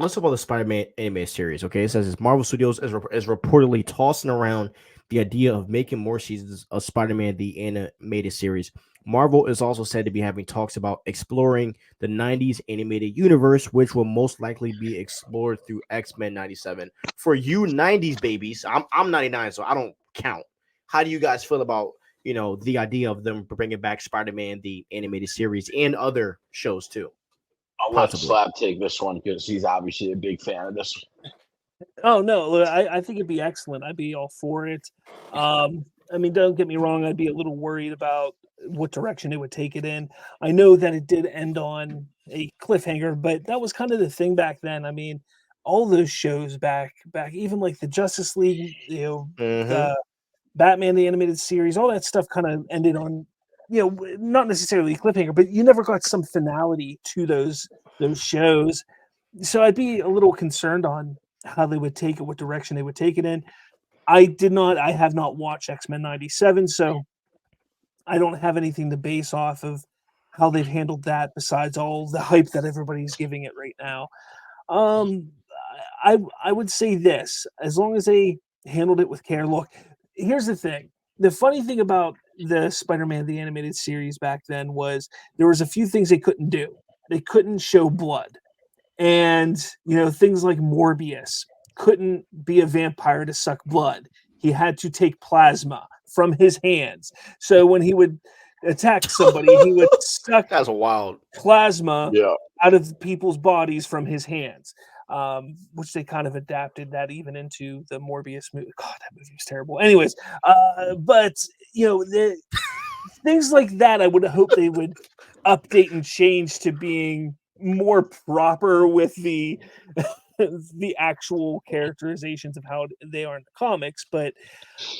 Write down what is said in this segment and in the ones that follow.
let's talk about the Spider-Man animated series. Okay, it says this Marvel Studios is reportedly tossing around the idea of making more seasons of Spider-Man the animated series. Marvel is also said to be having talks about exploring the '90s animated universe, which will most likely be explored through X-Men '97. For you '90s babies, I'm '99, so I don't count. How do you guys feel about the idea of them bringing back Spider-Man the animated series and other shows too, I'll let possibly? Slab take this one because he's obviously a big fan of this. Oh no, look, I think it'd be excellent. I'd be all for it. I mean, don't get me wrong. I'd be a little worried about what direction it would take it in. I know that it did end on a cliffhanger, but that was kind of the thing back then. I mean, all those shows back, even like the Justice League, Mm-hmm. the Batman the animated series, all that stuff kind of ended on, not necessarily a cliffhanger, but you never got some finality to those shows. So I'd be a little concerned on how they would take it, what direction they would take it in. I have not watched X-Men 97, so I don't have anything to base off of how they've handled that besides all the hype that everybody's giving it right now. Um, I would say this, as long as they handled it with care. Look, here's the thing. The funny thing about the Spider-Man the animated series back then was there was a few things they couldn't do. They couldn't show blood. And, things like Morbius couldn't be a vampire to suck blood. He had to take plasma from his hands. So when he would attack somebody, he would suck That's wild. plasma Yeah. out of people's bodies from his hands, which they kind of adapted that even into the Morbius movie. God, that movie was terrible. Anyways, but the things like that, I would hope they would update and change to being more proper with the the actual characterizations of how they are in the comics. But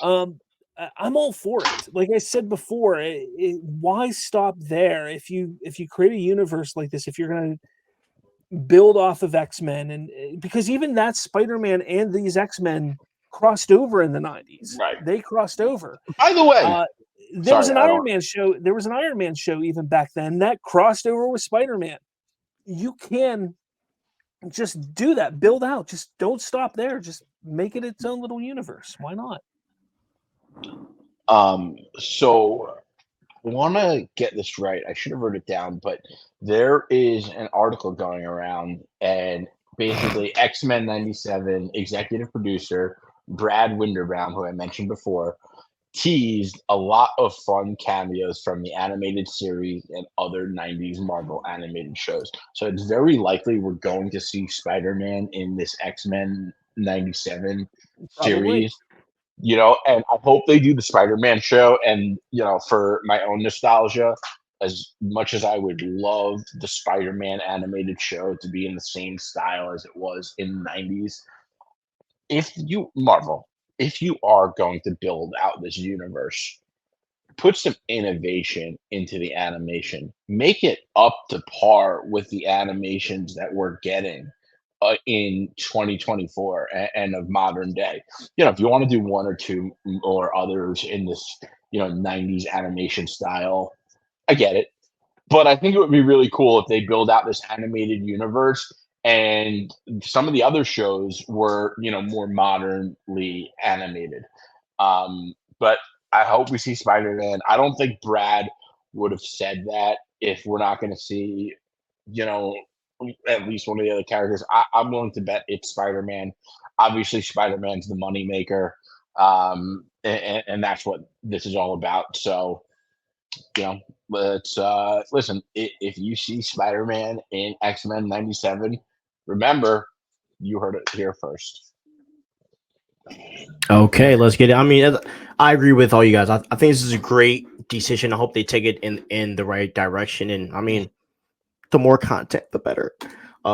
I'm all for it. Like I said before, why stop there? If you create a universe like this, if you're going to build off of X-Men, and because even that Spider-Man and these X-Men crossed over in the 90s, Right. they crossed over. By the way, There was sorry, an I Iron don't- Man show. There was an Iron Man show even back then that crossed over with Spider-Man. You can just do that. Build out. Just don't stop there. Just make it its own little universe. Why not? So I want to get this right. I should have wrote it down, but there is an article going around, and basically X-Men 97 executive producer Brad Winderbaum, who I mentioned before, teased a lot of fun cameos from the animated series and other 90s Marvel animated shows. So it's very likely we're going to see Spider-Man in this X-Men 97 Probably. series. And I hope they do the Spider-Man show. And, for my own nostalgia, as much as I would love the Spider-Man animated show to be in the same style as it was in the 90s, if you are going to build out this universe, put some innovation into the animation. Make it up to par with the animations that we're getting in 2024 and of modern day. If you want to do one or two or others in this, 90s animation style, I get it. But I think it would be really cool if they build out this animated universe and some of the other shows were, more modernly animated. But I hope we see Spider-Man. I don't think Brad would have said that if we're not going to see, you know, at least one of the other characters. I'm willing to bet it's Spider-Man. Obviously, Spider-Man's the money maker, and that's what this is all about. So, let's listen. If you see Spider-Man in X-Men '97, remember you heard it here first. Okay, let's get it. I mean, I agree with all you guys. I think this is a great decision. I hope they take it in the right direction. And I mean, the more content, the better.